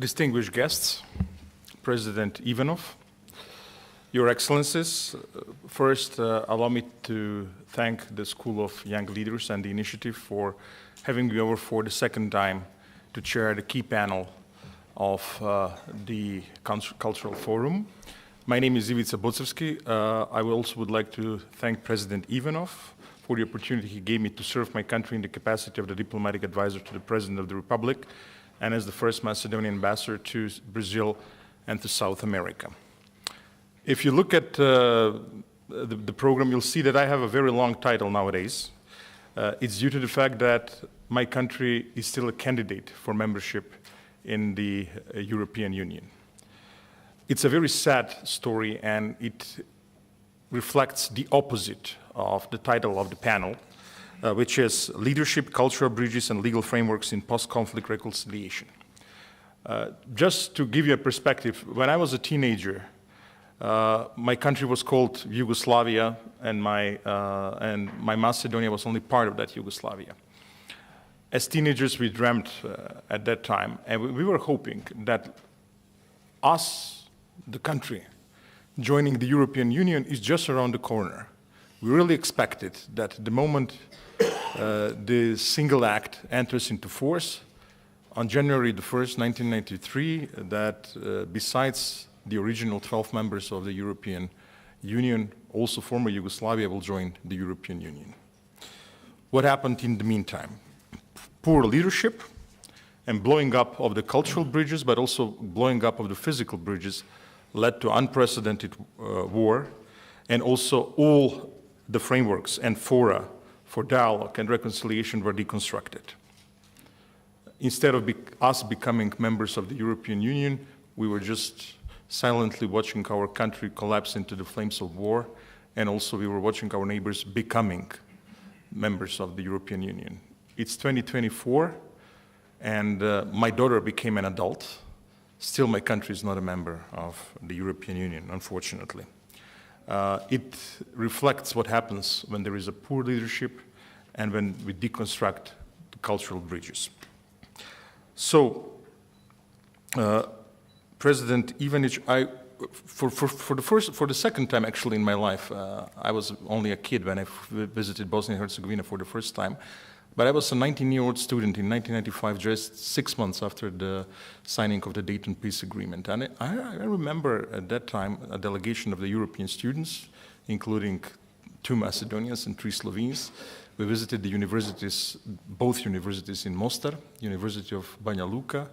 Distinguished guests, President Ivanov, Your Excellencies, first allow me to thank the School of Young Leaders and the initiative for having me over for the second time to chair the key panel of the Cultural Forum. My name is Ivica Bocevski. I also would like to thank President Ivanov for the opportunity he gave me to serve my country in the capacity of the diplomatic advisor to the President of the Republic and as the first Macedonian ambassador to Brazil and to South America. If you look at the program, you'll see that I have a very long title nowadays. It's due to the fact that my country is still a candidate for membership in the European Union. It's a very sad story, and it reflects the opposite of the title of the panel, which is Leadership, Cultural Bridges and Legal Frameworks in Post-Conflict Reconciliation. Just to give you a perspective, when I was a teenager, my country was called Yugoslavia, and my Macedonia was only part of that Yugoslavia. As teenagers, we dreamt at that time, and we were hoping that us, the country, joining the European Union is just around the corner. We really expected that the moment the single act enters into force, on January the 1st, 1993, that besides the original 12 members of the European Union, also former Yugoslavia will join the European Union. What happened in the meantime? Poor leadership and blowing up of the cultural bridges, but also blowing up of the physical bridges led to unprecedented war, and also all the frameworks and fora for dialogue and reconciliation were deconstructed. Instead of us becoming members of the European Union, we were just silently watching our country collapse into the flames of war, and also we were watching our neighbors becoming members of the European Union. It's 2024, and my daughter became an adult. Still, my country is not a member of the European Union, unfortunately. It reflects what happens when there is a poor leadership and when we deconstruct the cultural bridges. So, President Ivanic, for the second time actually in my life, I was only a kid when I visited Bosnia and Herzegovina for the first time, but I was a 19-year-old student in 1995, just 6 months after the signing of the Dayton Peace Agreement. And I remember at that time a delegation of the European students, including 2 Macedonians and 3 Slovenes. We visited the universities, both universities in Mostar, University of Banja Luka,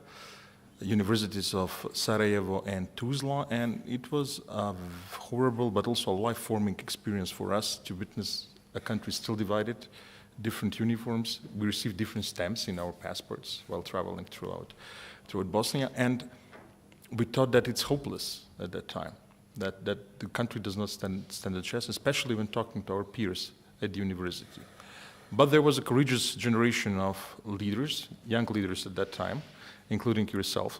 universities of Sarajevo and Tuzla, and it was a horrible but also a life-forming experience for us to witness a country still divided, different uniforms. We received different stamps in our passports while traveling throughout Bosnia, and we thought that it's hopeless at that time, that the country does not stand a chance, especially when talking to our peers at the university. But there was a courageous generation of leaders, young leaders at that time, including yourself,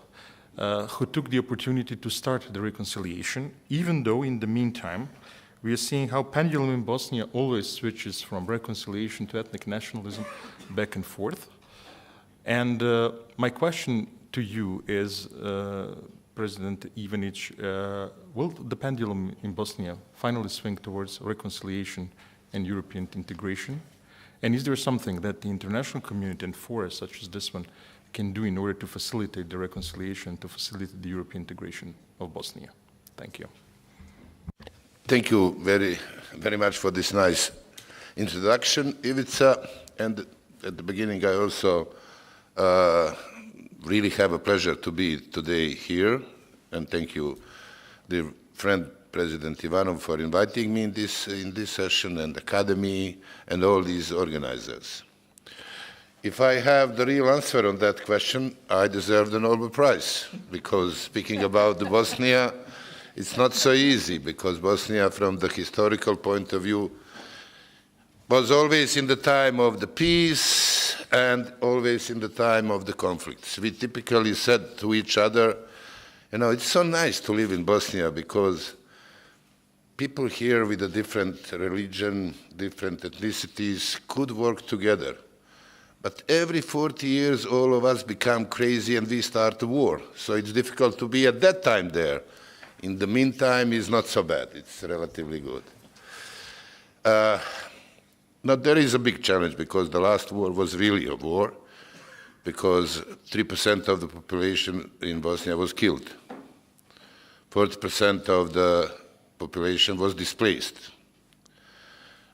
who took the opportunity to start the reconciliation, even though in the meantime, we are seeing how pendulum in Bosnia always switches from reconciliation to ethnic nationalism back and forth. And my question to you is, President Ivanic, will the pendulum in Bosnia finally swing towards reconciliation and European integration? And is there something that the international community and forums such as this one can do in order to facilitate the reconciliation, to facilitate the European integration of Bosnia? Thank you. Thank you very, very much for this nice introduction, Ivica. And at the beginning, I also really have a pleasure to be today here. And thank you, dear friend, President Ivanov, for inviting me in this session, and Academy, and all these organizers. If I have the real answer on that question, I deserve the Nobel Prize, because speaking about the Bosnia, it's not so easy, because Bosnia, from the historical point of view, was always in the time of the peace and always in the time of the conflicts. We typically said to each other, you know, it's so nice to live in Bosnia because people here with a different religion, different ethnicities could work together. But every 40 years, all of us become crazy and we start a war. So it's difficult to be at that time there. In the meantime, it's not so bad. It's relatively good. Now, there is a big challenge because the last war was really a war, because 3% of the population in Bosnia was killed. 40% of the population was displaced.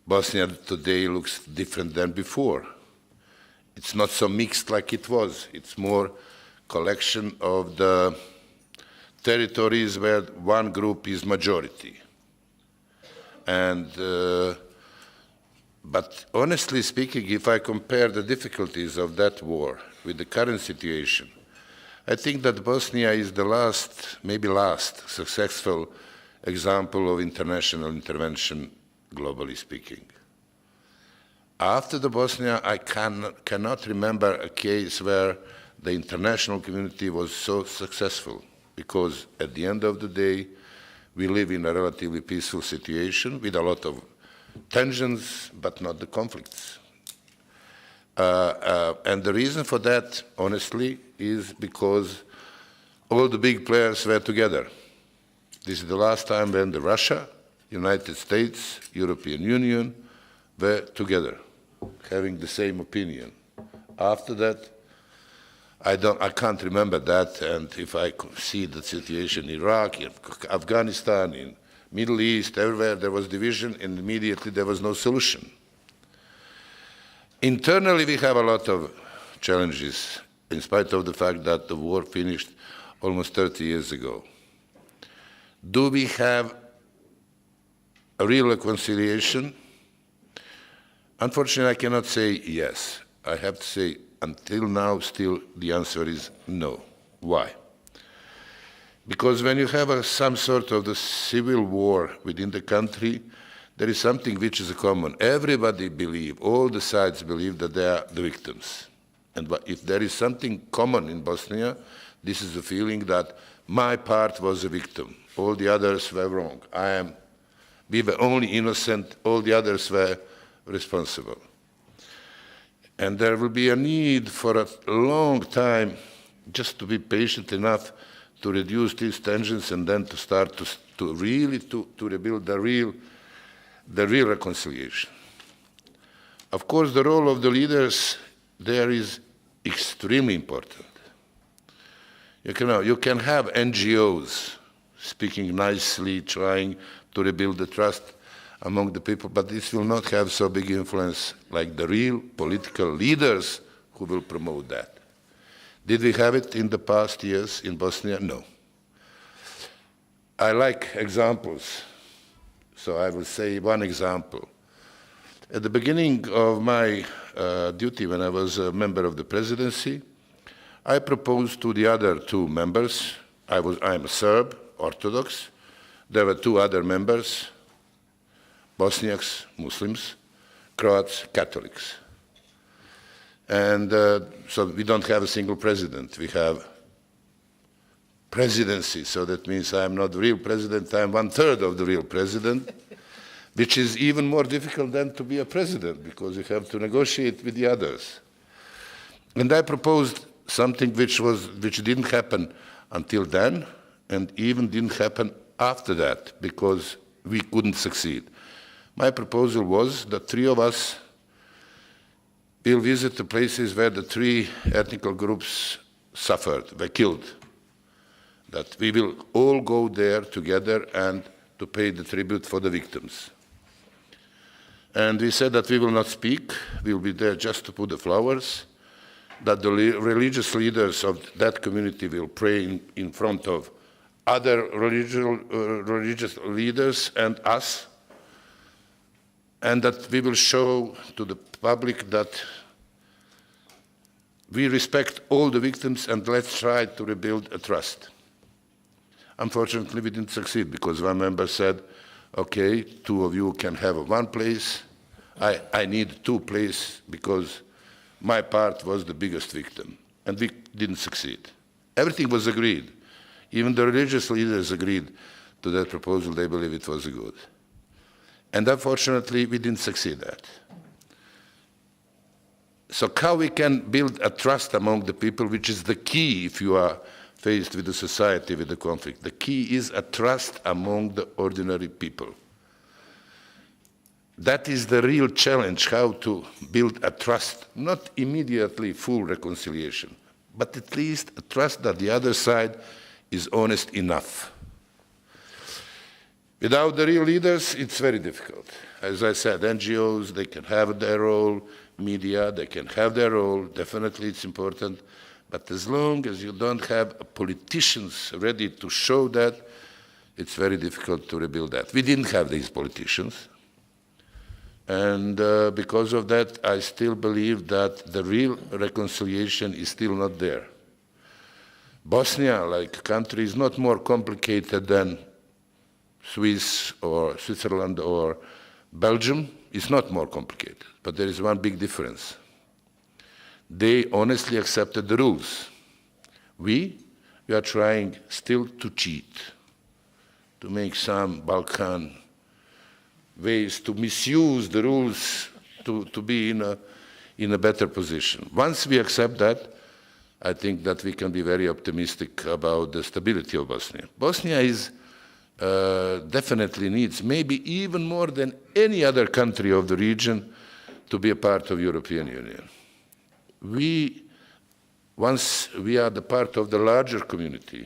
Bosnia today looks different than before. It's not so mixed like it was. It's more collection of the territories where one group is majority. And, but honestly speaking, if I compare the difficulties of that war with the current situation, I think that Bosnia is the last, maybe last, successful example of international intervention, globally speaking. After the Bosnia, I cannot remember a case where the international community was so successful, because at the end of the day, we live in a relatively peaceful situation with a lot of tensions, but not the conflicts. And the reason for that, honestly, is because all the big players were together. This is the last time when the Russia, United States, European Union were together, having the same opinion. After that, I can't remember that, and if I see the situation in Iraq, in Afghanistan, in Middle East, everywhere there was division, and immediately there was no solution. Internally, we have a lot of challenges, in spite of the fact that the war finished almost 30 years ago. Do we have a real reconciliation? Unfortunately, I cannot say yes. I have to say, until now, still the answer is no. Why? Because when you have some sort of the civil war within the country, there is something which is common. Everybody believes, all the sides believe that they are the victims. And if there is something common in Bosnia, this is the feeling that my part was a victim. All the others were wrong. We were only innocent, all the others were responsible. And there will be a need for a long time just to be patient enough to reduce these tensions and then to start to really rebuild the real reconciliation. Of course, the role of the leaders there is extremely important. You can have NGOs speaking nicely, trying to rebuild the trust among the people, but this will not have so big influence like the real political leaders who will promote that. Did we have it in the past years in Bosnia? No. I like examples, so I will say one example. At the beginning of my duty, when I was a member of the Presidency, I proposed to the other two members, I'm a Serb, Orthodox, there were two other members, Bosniaks, Muslims, Croats, Catholics. And so we don't have a single president. We have presidency, so that means I'm not the real president, I'm 1/3 of the real president, which is even more difficult than to be a president, because you have to negotiate with the others. And I proposed something which didn't happen until then, and even didn't happen after that, because we couldn't succeed. My proposal was that three of us will visit the places where the three ethnic groups suffered, were killed. That we will all go there together and to pay the tribute for the victims. And we said that we will not speak, we will be there just to put the flowers, that the religious leaders of that community will pray in front of other religious leaders and us, and that we will show to the public that we respect all the victims and let's try to rebuild a trust. Unfortunately, we didn't succeed because one member said, okay, two of you can have one place. I need two places because my part was the biggest victim. And we didn't succeed. Everything was agreed. Even the religious leaders agreed to that proposal. They believe it was good. And unfortunately, we didn't succeed that. So how we can build a trust among the people, which is the key if you are faced with a society with a conflict. The key is a trust among the ordinary people. That is the real challenge, how to build a trust, not immediately full reconciliation, but at least a trust that the other side is honest enough. Without the real leaders, it's very difficult. As I said, NGOs, they can have their role, media, they can have their role, definitely it's important, but as long as you don't have politicians ready to show that, it's very difficult to rebuild that. We didn't have these politicians. And because of that, I still believe that the real reconciliation is still not there. Bosnia, like a country, is not more complicated than Swiss or Switzerland or Belgium. It's not more complicated, but there is one big difference. They honestly accepted the rules. We are trying still to cheat, to make some Balkan ways to misuse the rules to be in a better position. Once we accept that, I think that we can be very optimistic about the stability of Bosnia. Bosnia is definitely needs, maybe even more than any other country of the region, to be a part of European Union. Once we are the part of the larger community,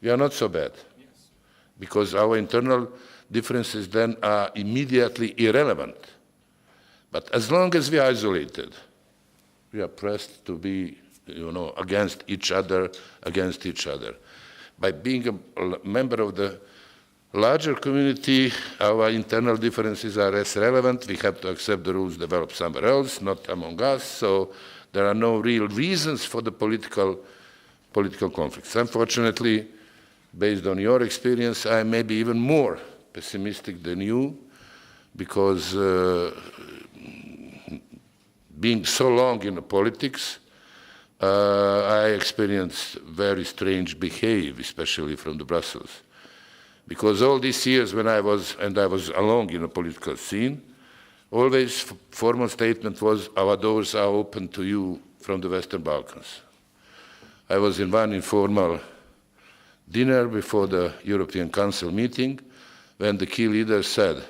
we are not so bad, because our internal differences then are immediately irrelevant. But as long as we are isolated, we are pressed to be, against each other. By being a member of the larger community, our internal differences are less relevant. We have to accept the rules developed somewhere else, not among us. So there are no real reasons for the political conflicts. Unfortunately, based on your experience, I may be even more pessimistic than you, because being so long in the politics, I experienced very strange behavior, especially from the Brussels. Because all these years when I was alone in the political scene, always formal statement was, our doors are open to you from the Western Balkans. I was in one informal dinner before the European Council meeting, when the key leader said,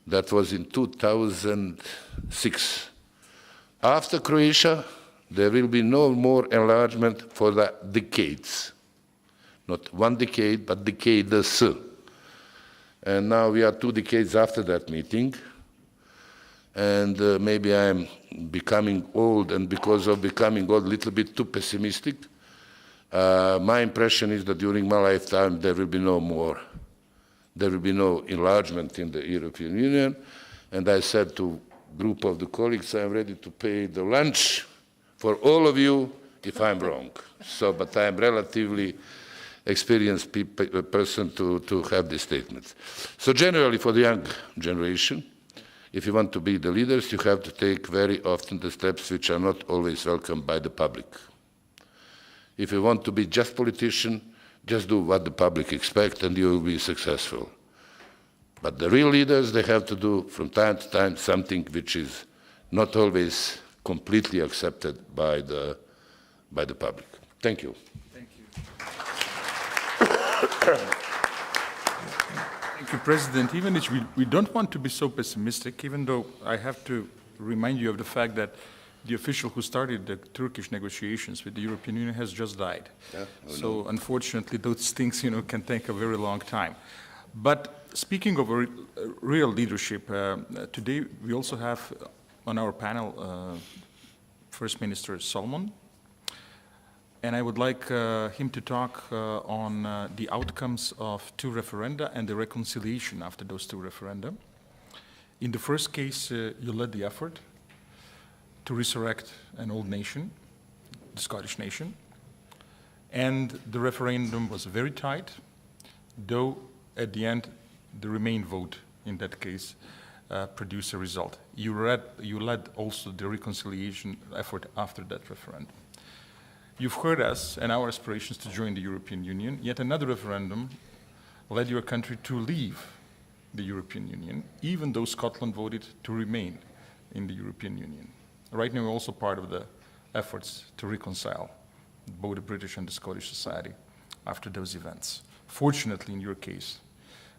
that was in 2006, after Croatia, there will be no more enlargement for the decades. Not one decade, but decades. And now we are 2 decades after that meeting, and maybe I'm becoming old, and because of becoming old, a little bit too pessimistic. My impression is that during my lifetime, there will be no more. There will be no enlargement in the European Union. And I said to a group of the colleagues, I'm ready to pay the lunch for all of you if I'm wrong. So, but I'm relatively experienced person to have these statements. So generally for the young generation, if you want to be the leaders, you have to take very often the steps which are not always welcomed by the public. If you want to be just politician, just do what the public expects and you will be successful. But the real leaders, they have to do from time to time something which is not always completely accepted by the public. Thank you. Thank you. Thank you, President Ivanic. We don't want to be so pessimistic, even though I have to remind you of the fact that the official who started the Turkish negotiations with the European Union has just died. Yeah, so unfortunately, those things can take a very long time. But speaking of real leadership, today we also have on our panel First Minister Salmond, and I would like him to talk on the outcomes of 2 referenda and the reconciliation after those 2 referenda. In the first case, you led the effort to resurrect an old nation, the Scottish nation, and the referendum was very tight, though at the end the Remain vote in that case produced a result. You led also the reconciliation effort after that referendum. You've heard us and our aspirations to join the European Union, yet another referendum led your country to leave the European Union, even though Scotland voted to remain in the European Union. Right now, we're also part of the efforts to reconcile both the British and the Scottish society after those events. Fortunately, in your case,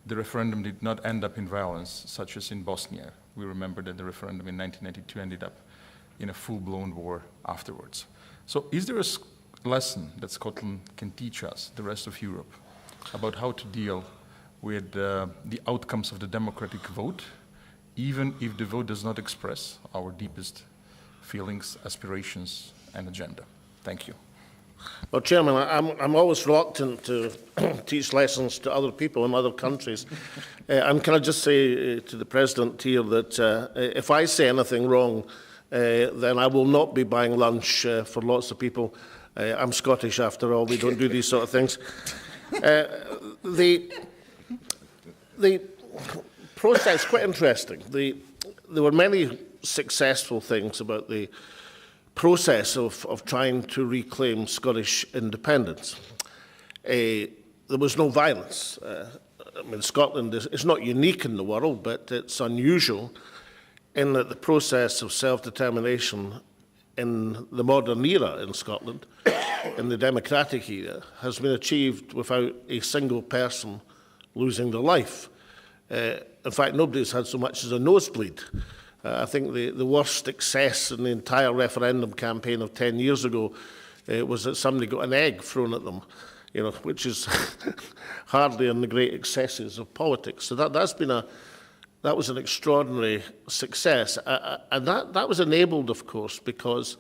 the referendum did not end up in violence, such as in Bosnia. We remember that the referendum in 1992 ended up in a full-blown war afterwards. So is there a lesson that Scotland can teach us, the rest of Europe, about how to deal with the outcomes of the democratic vote, even if the vote does not express our deepest feelings, aspirations, and agenda? Thank you. Well, Chairman, I'm always reluctant to teach lessons to other people in other countries. And can I just say to the President here that if I say anything wrong, then I will not be buying lunch for lots of people. I'm Scottish, after all. We don't do these sort of things. The process is quite interesting. There were many successful things about the process of trying to reclaim Scottish independence. There was no violence. I mean, Scotland is not unique in the world, but it's unusual in that the process of self-determination in the modern era in Scotland, in the democratic era, has been achieved without a single person losing their life. In fact, nobody's had so much as a nosebleed. I think the worst excess in the entire referendum campaign of 10 years ago was that somebody got an egg thrown at them, you know, which is hardly in the great excesses of politics. So that was an extraordinary success. And that was enabled, of course, because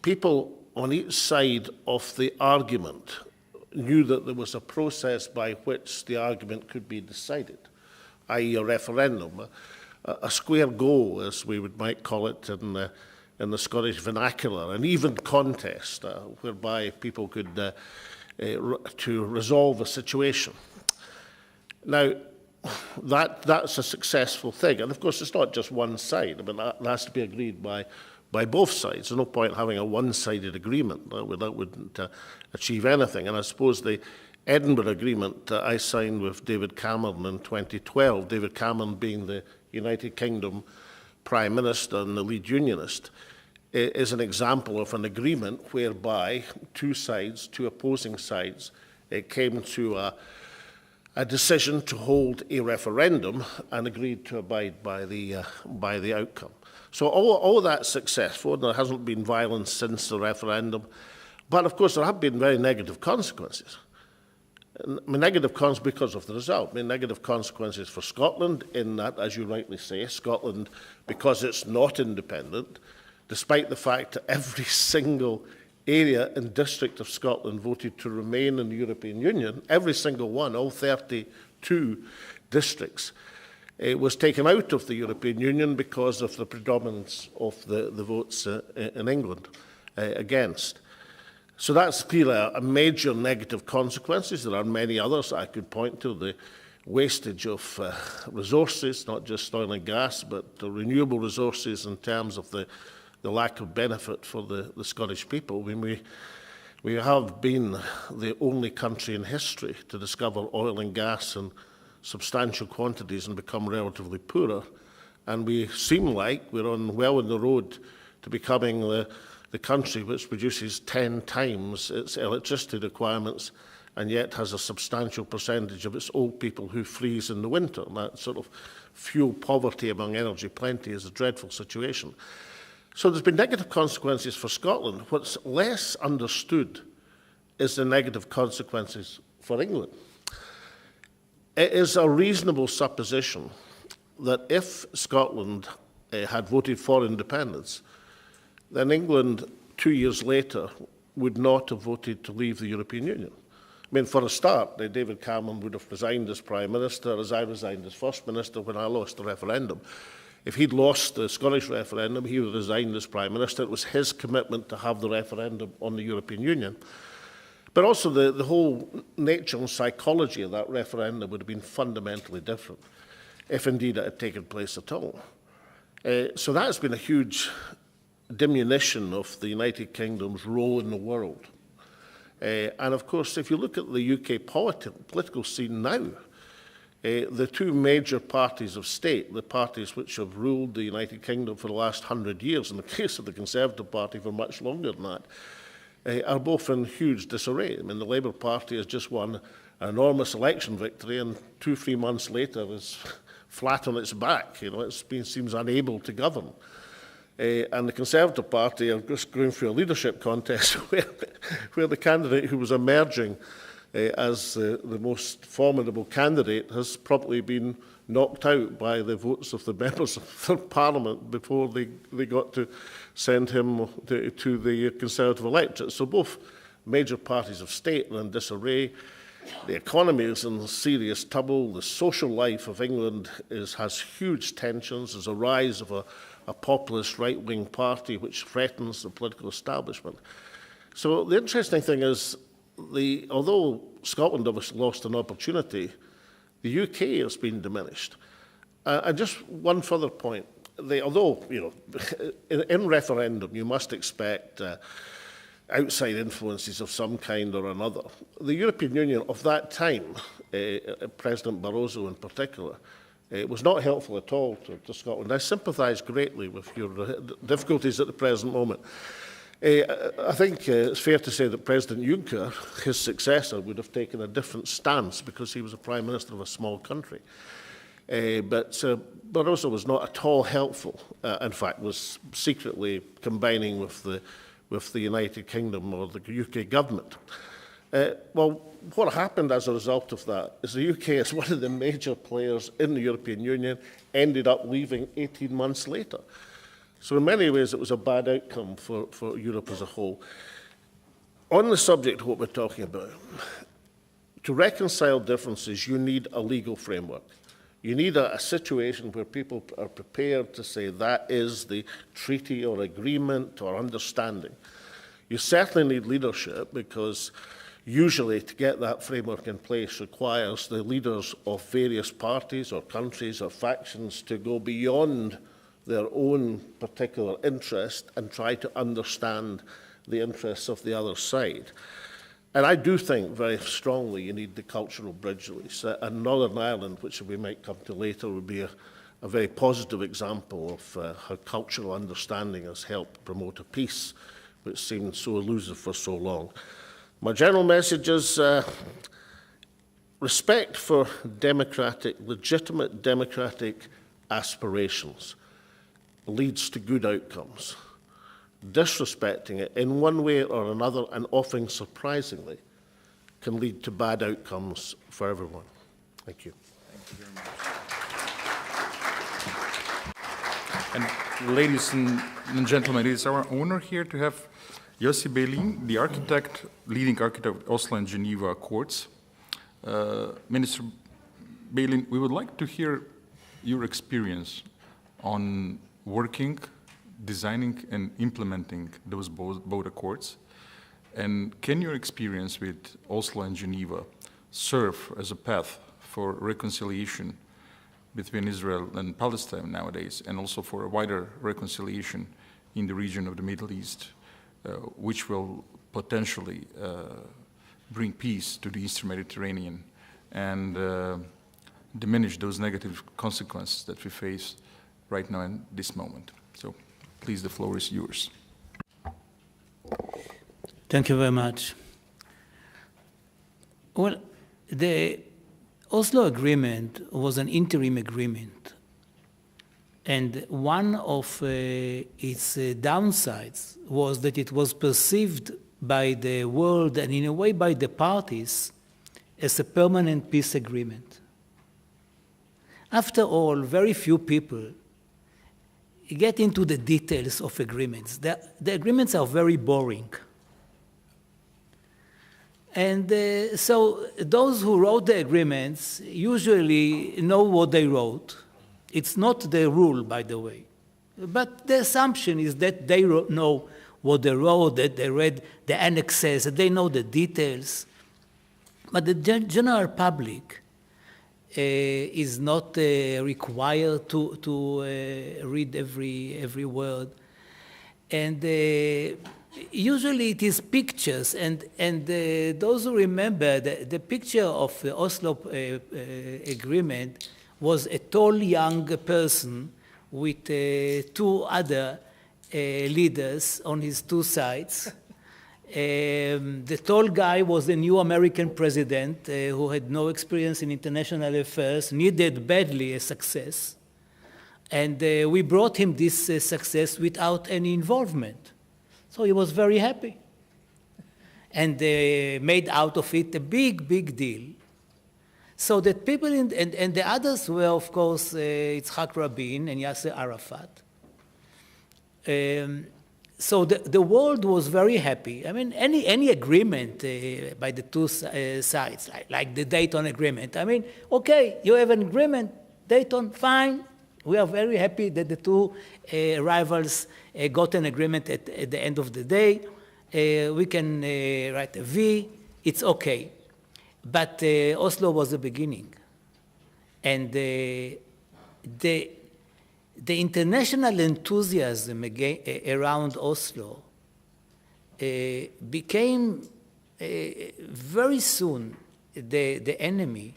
people on each side of the argument knew that there was a process by which the argument could be decided, i.e. a referendum, a square go, as we might call it in the Scottish vernacular, an even contest whereby people could to resolve a situation. Now, that's a successful thing, and of course it's not just one side. I mean, that has to be agreed by both sides. There's no point having a one-sided agreement. That wouldn't achieve anything. And I suppose the Edinburgh Agreement I signed with David Cameron in 2012, David Cameron being the United Kingdom Prime Minister and the lead unionist, is an example of an agreement whereby two opposing sides, came to a decision to hold a referendum and agreed to abide by the outcome. So all that's successful. There hasn't been violence since the referendum, but of course there have been very negative consequences. I mean, negative consequences because of the result. I mean, negative consequences for Scotland in that, as you rightly say, Scotland, because it's not independent, despite the fact that every single area and district of Scotland voted to remain in the European Union, every single one, all 32 districts, was taken out of the European Union because of the predominance of the votes in England against. So that's clearly a major negative consequences. There are many others I could point to. The wastage of resources, not just oil and gas, but the renewable resources in terms of the lack of benefit for the Scottish people. I mean, we have been the only country in history to discover oil and gas in substantial quantities and become relatively poorer. And we seem like we're well on the road to becoming the country which produces 10 times its electricity requirements and yet has a substantial percentage of its old people who freeze in the winter. And that sort of fuel poverty among energy plenty is a dreadful situation. So there's been negative consequences for Scotland. What's less understood is the negative consequences for England. It is a reasonable supposition that if Scotland had voted for independence, then England 2 years later would not have voted to leave the European Union. I mean, for a start, David Cameron would have resigned as Prime Minister, as I resigned as First Minister when I lost the referendum. If he'd lost the Scottish referendum, he would have resigned as Prime Minister. It was his commitment to have the referendum on the European Union. But also the whole nature and psychology of that referendum would have been fundamentally different, if indeed it had taken place at all. So that has been a huge diminution of the United Kingdom's role in the world. And of course, if you look at the UK political scene now, The two major parties of state, the parties which have ruled the United Kingdom for the last 100 years, in the case of the Conservative Party for much longer than that, are both in huge disarray. I mean, the Labour Party has just won an enormous election victory, and 2-3 months later is flat on its back. You know, seems unable to govern. And the Conservative Party are just going through a leadership contest where the candidate who was emerging as the most formidable candidate has probably been knocked out by the votes of the members of the Parliament before they got to send him to the Conservative electorate. So both major parties of state are in disarray. The economy is in serious trouble. The social life of England has huge tensions. There's a rise of a populist right-wing party which threatens the political establishment. So the interesting thing is, although Scotland obviously lost an opportunity, the UK has been diminished. And just one further point. Although, you know, in referendum, you must expect outside influences of some kind or another. The European Union of that time, President Barroso in particular, was not helpful at all to Scotland. I sympathise greatly with your difficulties at the present moment. I think it's fair to say that President Juncker, his successor, would have taken a different stance because he was a Prime Minister of a small country. But Barroso was not at all helpful. In fact, was secretly combining with the United Kingdom or the UK government. Well, what happened as a result of that is the UK, as one of the major players in the European Union, ended up leaving 18 months later. So in many ways, it was a bad outcome for Europe as a whole. On the subject of what we're talking about, to reconcile differences, you need a legal framework. You need a situation where people are prepared to say that is the treaty or agreement or understanding. You certainly need leadership because usually to get that framework in place requires the leaders of various parties or countries or factions to go beyond their own particular interest and try to understand the interests of the other side. And I do think very strongly you need the cultural bridge release. And Northern Ireland, which we might come to later, would be a very positive example of how cultural understanding has helped promote a peace which seemed so elusive for so long. My general message is respect for legitimate democratic aspirations leads to good outcomes. Disrespecting it in one way or another, and often surprisingly, can lead to bad outcomes for everyone. Thank you. Thank you very much. And ladies and gentlemen, it is our honor here to have Yossi Beilin, the architect, leading architect of Oslo and Geneva courts. Minister Beilin, we would like to hear your experience on working, designing and implementing those both accords. And can your experience with Oslo and Geneva serve as a path for reconciliation between Israel and Palestine nowadays, and also for a wider reconciliation in the region of the Middle East, which will potentially bring peace to the Eastern Mediterranean and diminish those negative consequences that we face right now in this moment? So please, the floor is yours. Thank you very much. Well, the Oslo Agreement was an interim agreement, and one of its downsides was that it was perceived by the world and in a way by the parties as a permanent peace agreement. After all, very few people get into the details of agreements. The agreements are very boring. And so those who wrote the agreements usually know what they wrote. It's not the rule, by the way. But the assumption is that they know what they wrote, that they read the annexes, that they know the details. But the general public is not required to read every word. And usually it is pictures, and those who remember, the picture of the Oslo agreement was a tall young person with two other leaders on his two sides. The tall guy was the new American president who had no experience in international affairs, needed badly a success. And we brought him this success without any involvement. So he was very happy. And made out of it a big, big deal. So that people, and the others were, of course, Yitzhak Rabin and Yasser Arafat. So the world was very happy. I mean, any agreement by the two sides, like the Dayton Agreement. I mean, okay, you have an agreement, Dayton, fine. We are very happy that the two rivals got an agreement at the end of the day. We can write a V, it's okay. But Oslo was the beginning. And the international enthusiasm around Oslo became very soon the enemy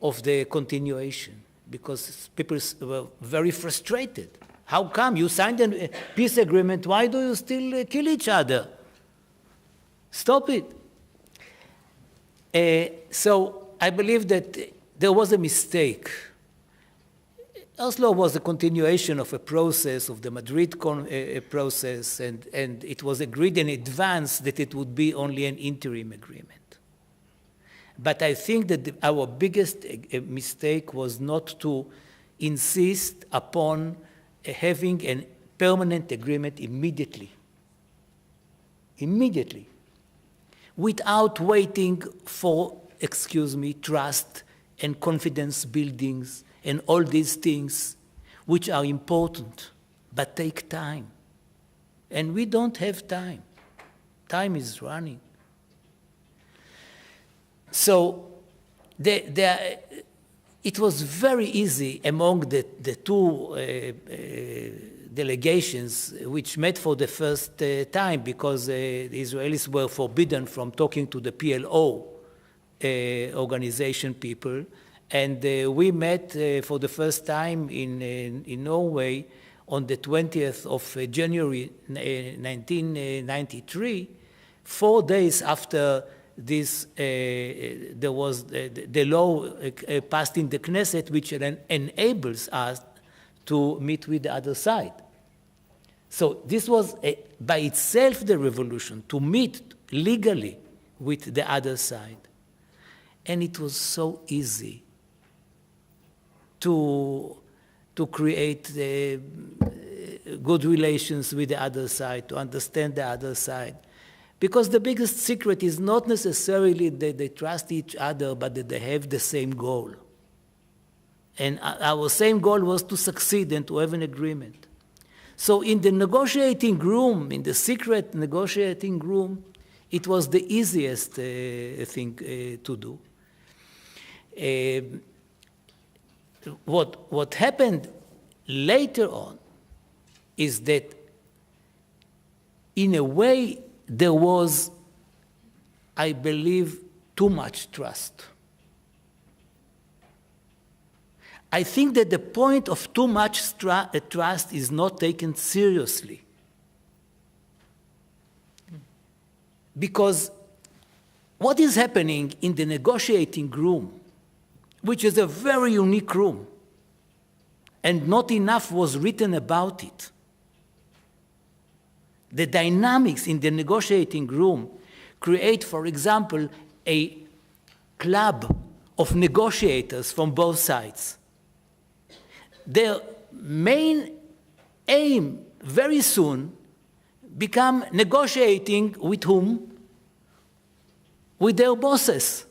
of the continuation, because people were very frustrated. How come you signed a peace agreement? Why do you still kill each other? Stop it. So I believe that there was a mistake. Oslo was a continuation of a process, of the Madrid process, and it was agreed in advance that it would be only an interim agreement. But I think that our biggest mistake was not to insist upon having a permanent agreement immediately, without waiting for, trust and confidence buildings and all these things, which are important, but take time. And we don't have time. Time is running. So it was very easy among the two delegations which met for the first time, because the Israelis were forbidden from talking to the PLO organization people. And we met for the first time in Norway on the 20th of January 1993, 4 days after this, there was the law passed in the Knesset, which enables us to meet with the other side. So this was by itself the revolution, to meet legally with the other side. And it was so easy to create good relations with the other side, to understand the other side. Because the biggest secret is not necessarily that they trust each other, but that they have the same goal. And our same goal was to succeed and to have an agreement. So in the negotiating room, in the secret negotiating room, it was the easiest thing to do. What happened later on is that, in a way, there was, I believe, too much trust. I think that the point of too much trust is not taken seriously. Because what is happening in the negotiating room, which is a very unique room, and not enough was written about it. The dynamics in the negotiating room create, for example, a club of negotiators from both sides. Their main aim very soon become negotiating with whom? With their bosses.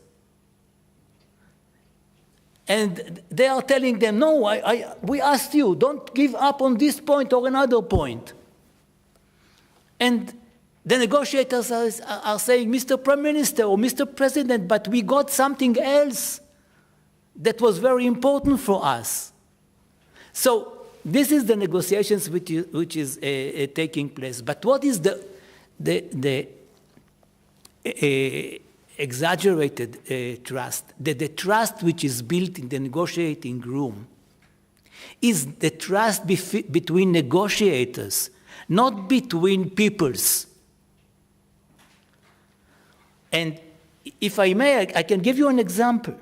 And they are telling them, no, we asked you, don't give up on this point or another point. And the negotiators are saying, Mr. Prime Minister or Mr. President, but we got something else that was very important for us. So this is the negotiations which is taking place. But what is the exaggerated trust? The trust which is built in the negotiating room is the trust between negotiators, not between peoples. And if I may, I can give you an example.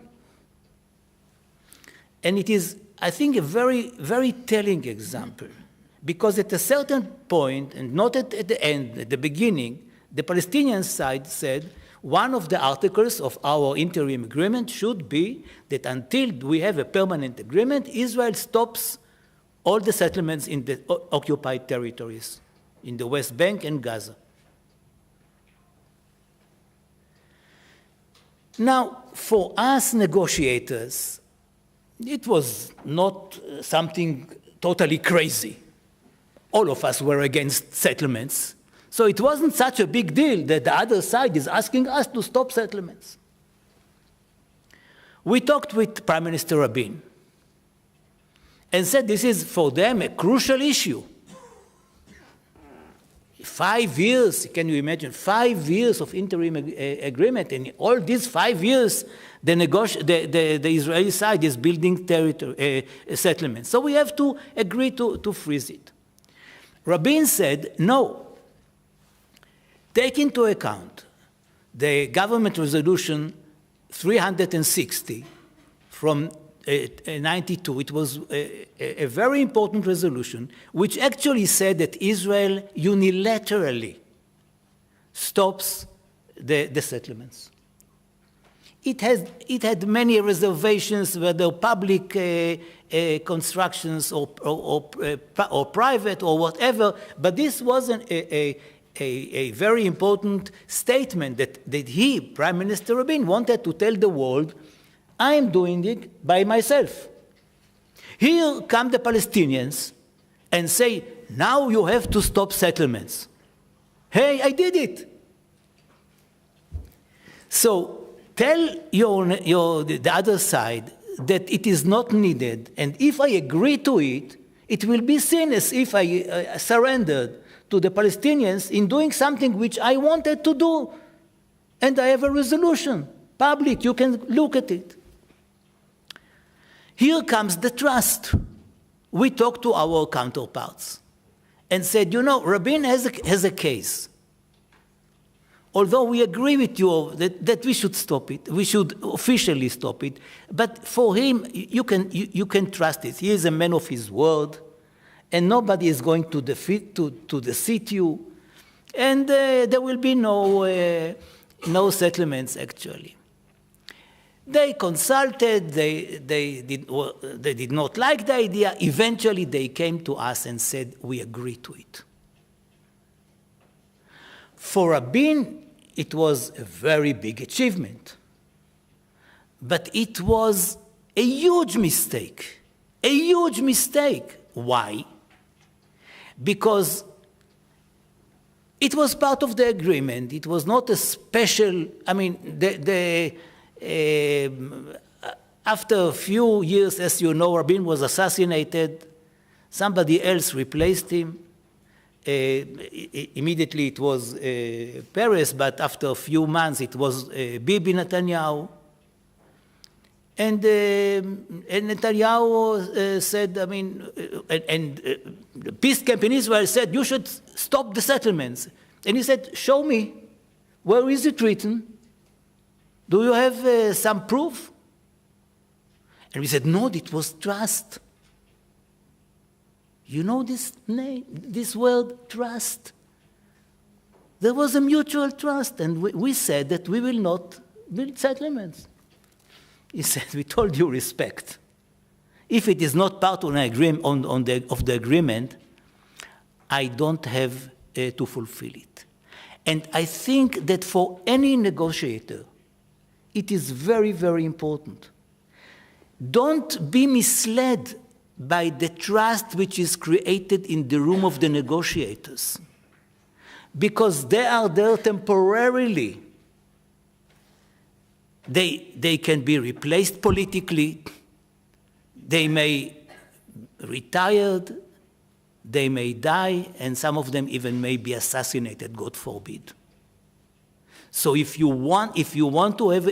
And it is, I think, a very, very telling example. Because at a certain point, and not at the end, at the beginning, the Palestinian side said, one of the articles of our interim agreement should be that until we have a permanent agreement, Israel stops all the settlements in the occupied territories, in the West Bank and Gaza. Now, for us negotiators, it was not something totally crazy. All of us were against settlements. So it wasn't such a big deal that the other side is asking us to stop settlements. We talked with Prime Minister Rabin and said this is for them a crucial issue. 5 years, can you imagine, 5 years of interim agreement, and all these 5 years, the Israeli side is building territory, settlements. So we have to agree to freeze it. Rabin said, no. Take into account the government resolution 360 from 92. It was a very important resolution, which actually said that Israel unilaterally stops the settlements. It had many reservations, whether public constructions or private or whatever, but this wasn't a very important statement that he, Prime Minister Rabin, wanted to tell the world, I am doing it by myself. Here come the Palestinians and say, now you have to stop settlements. Hey, I did it. So tell the other side that it is not needed, and if I agree to it, it will be seen as if I surrendered to the Palestinians in doing something which I wanted to do. And I have a resolution, public, you can look at it. Here comes the trust. We talked to our counterparts and said, you know, Rabin has a case. Although we agree with you that we should stop it, we should officially stop it, but for him, you can trust it. He is a man of his word, and nobody is going to deceive you, and there will be no settlements, actually. They consulted, they did not like the idea. Eventually, they came to us and said, we agree to it. For Rabin, it was a very big achievement. But it was a huge mistake. A huge mistake. Why? Because it was part of the agreement. It was not a special, I mean, after a few years, as you know, Rabin was assassinated. Somebody else replaced him. Immediately it was Peres, but after a few months it was Bibi Netanyahu. And Netanyahu said, I mean, the peace camp in Israel said, you should stop the settlements. And he said, show me, where is it written? Do you have some proof? And we said, no, it was trust. You know this name, this word, trust. There was a mutual trust, and we said that we will not build settlements. He said, with all due respect, if it is not part of the agreement, I don't have to fulfill it. And I think that for any negotiator, it is very, very important. Don't be misled by the trust which is created in the room of the negotiators, because they are there temporarily. They can be replaced politically. They may retired, they may die, and some of them even may be assassinated, God forbid. So if you want to have